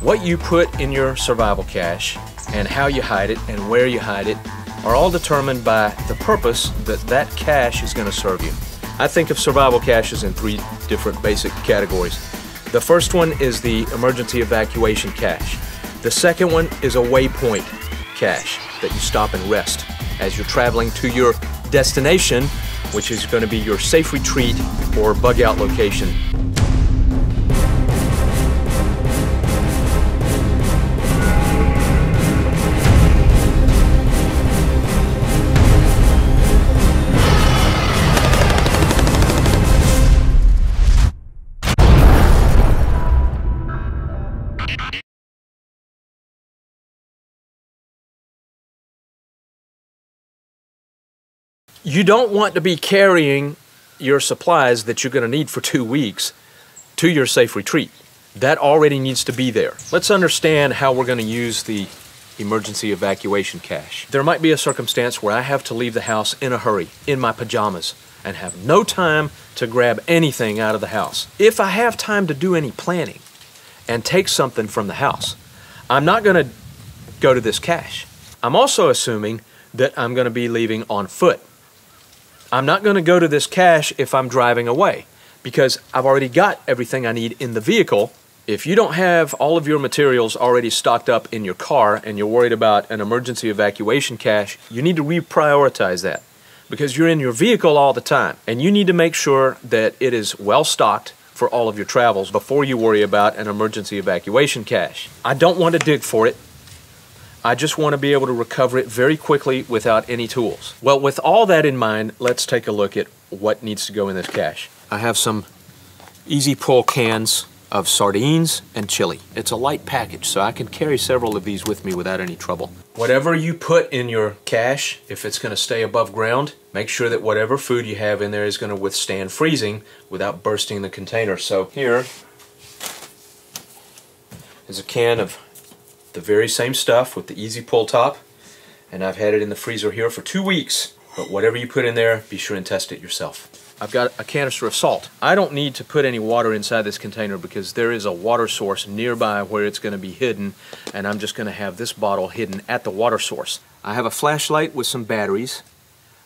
What you put in your survival cache and how you hide it and where you hide it are all determined by the purpose that that cache is going to serve you. I think of survival caches in 3 different basic categories. The first one is the Emergency Evacuation Cache. The second one is a Waypoint Cache that you stop and rest as you're traveling to your destination, which is going to be your safe retreat or bug out location. You don't want to be carrying your supplies that you're going to need for 2 weeks to your safe retreat. That already needs to be there. Let's understand how we're going to use the Emergency Evacuation Cache. There might be a circumstance where I have to leave the house in a hurry, in my pajamas, and have no time to grab anything out of the house. If I have time to do any planning and take something from the house, I'm not going to go to this cache. I'm also assuming that I'm going to be leaving on foot. I'm not going to go to this cache if I'm driving away because I've already got everything I need in the vehicle. If you don't have all of your materials already stocked up in your car and you're worried about an emergency evacuation cache, you need to reprioritize that because you're in your vehicle all the time and you need to make sure that it is well stocked for all of your travels before you worry about an emergency evacuation cache. I don't want to dig for it. I just want to be able to recover it very quickly without any tools. Well, with all that in mind, let's take a look at what needs to go in this cache. I have some easy pull cans of sardines and chili. It's a light package, so I can carry several of these with me without any trouble. Whatever you put in your cache, if it's going to stay above ground, make sure that whatever food you have in there is going to withstand freezing without bursting the container. So here is a can of the very same stuff with the easy pull top, and I've had it in the freezer here for 2 weeks. But whatever you put in there, be sure and test it yourself. I've got a canister of salt. I don't need to put any water inside this container because there is a water source nearby where it's going to be hidden, and I'm just going to have this bottle hidden at the water source. I have a flashlight with some batteries.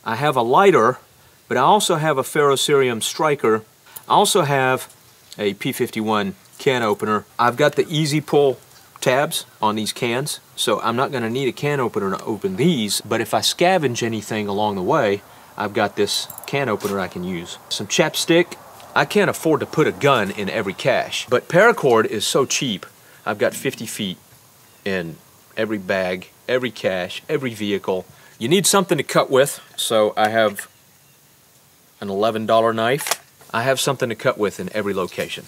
I have a lighter, but I also have a ferrocerium striker. I also have a P51 can opener. I've got the easy pull tabs on these cans, so I'm not going to need a can opener to open these, but if I scavenge anything along the way, I've got this can opener I can use. Some chapstick. I can't afford to put a gun in every cache, but paracord is so cheap. I've got 50 feet in every bag, every cache, every vehicle. You need something to cut with, so I have an $11 knife. I have something to cut with in every location.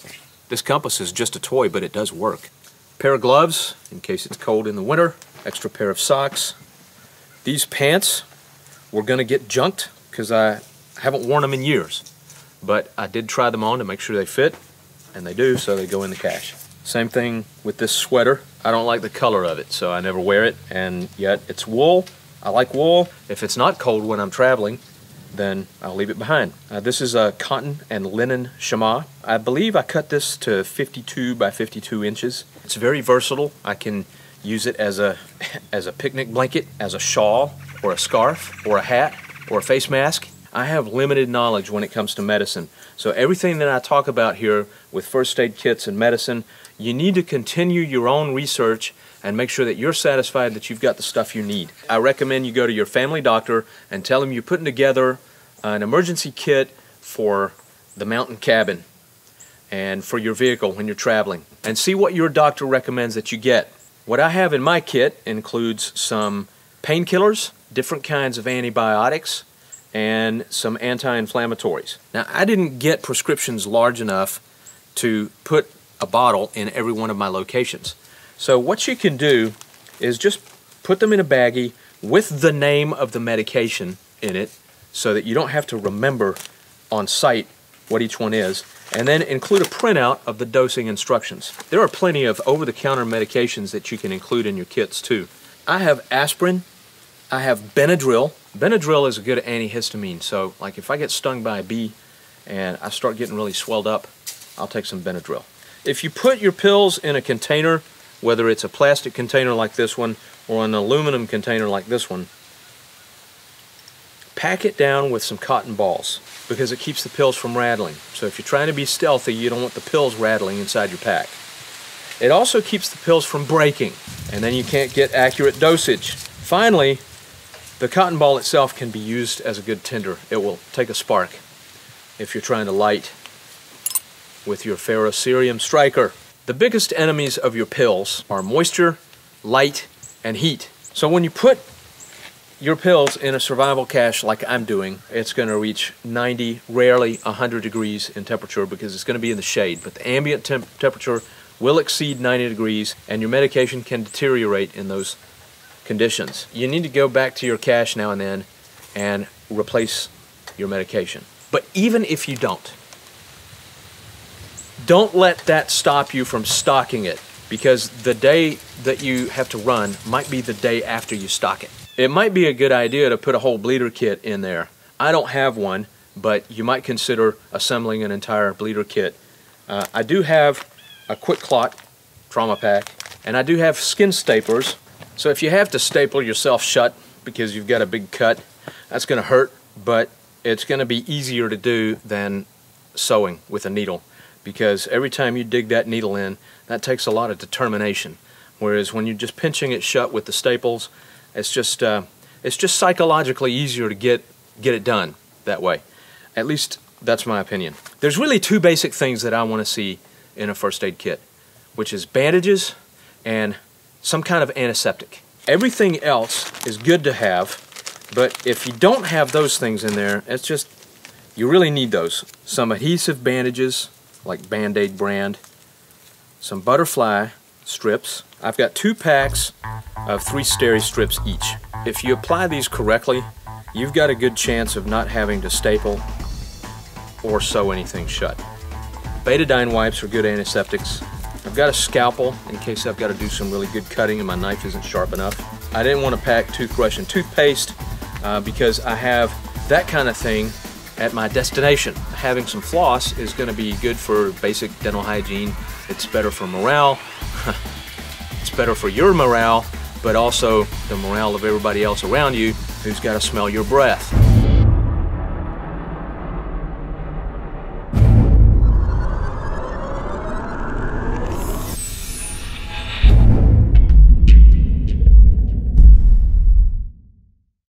This compass is just a toy, but it does work. Pair of gloves in case it's cold in the winter, extra pair of socks. These pants were going to get junked because I haven't worn them in years, but I did try them on to make sure they fit, and they do, so they go in the cache. Same thing with this sweater. I don't like the color of it, so I never wear it, and yet it's wool. I like wool. If it's not cold when I'm traveling, then I'll leave it behind. This is a cotton and linen chamois. I believe I cut this to 52 by 52 inches. It's very versatile. I can use it as a picnic blanket, as a shawl, or a scarf, or a hat, or a face mask. I have limited knowledge when it comes to medicine. So everything that I talk about here with first aid kits and medicine, you need to continue your own research and make sure that you're satisfied that you've got the stuff you need. I recommend you go to your family doctor and tell him you're putting together an emergency kit for the mountain cabin and for your vehicle when you're traveling, and see what your doctor recommends that you get. What I have in my kit includes some painkillers, different kinds of antibiotics, and some anti-inflammatories. Now, I didn't get prescriptions large enough to put a bottle in every one of my locations. So what you can do is just put them in a baggie with the name of the medication in it so that you don't have to remember on site what each one is, and then include a printout of the dosing instructions. There are plenty of over-the-counter medications that you can include in your kits too. I have aspirin, I have Benadryl. Benadryl is a good antihistamine, so like if I get stung by a bee and I start getting really swelled up, I'll take some Benadryl. If you put your pills in a container whether it's a plastic container like this one or an aluminum container like this one, pack it down with some cotton balls because it keeps the pills from rattling. So if you're trying to be stealthy, you don't want the pills rattling inside your pack. It also keeps the pills from breaking, and then you can't get accurate dosage. Finally, the cotton ball itself can be used as a good tinder. It will take a spark if you're trying to light with your ferrocerium striker. The biggest enemies of your pills are moisture, light, and heat. So when you put your pills in a survival cache like I'm doing, it's going to reach 90, rarely 100 degrees in temperature because it's going to be in the shade. But the ambient temperature will exceed 90 degrees and your medication can deteriorate in those conditions. You need to go back to your cache now and then and replace your medication. But even if you don't let that stop you from stocking it, because the day that you have to run might be the day after you stock it. It might be a good idea to put a whole bleeder kit in there. I don't have one, but you might consider assembling an entire bleeder kit. I do have a quick clot trauma pack, and I do have skin staplers. So if you have to staple yourself shut because you've got a big cut, that's going to hurt, but it's going to be easier to do than sewing with a needle, because every time you dig that needle in, that takes a lot of determination. Whereas when you're just pinching it shut with the staples, it's just psychologically easier to get it done that way. At least that's my opinion. There's really two basic things that I want to see in a first aid kit, which is bandages and some kind of antiseptic. Everything else is good to have, but if you don't have those things in there, it's just, you really need those. Some adhesive bandages, like Band-Aid brand, some butterfly strips. I've got 2 packs of 3 steri strips each. If you apply these correctly, you've got a good chance of not having to staple or sew anything shut. Betadine wipes are good antiseptics. I've got a scalpel in case I've got to do some really good cutting and my knife isn't sharp enough. I didn't want to pack toothbrush and toothpaste because I have that kind of thing at my destination. Having some floss is going to be good for basic dental hygiene. It's better for morale. It's better for your morale, but also the morale of everybody else around you who's got to smell your breath.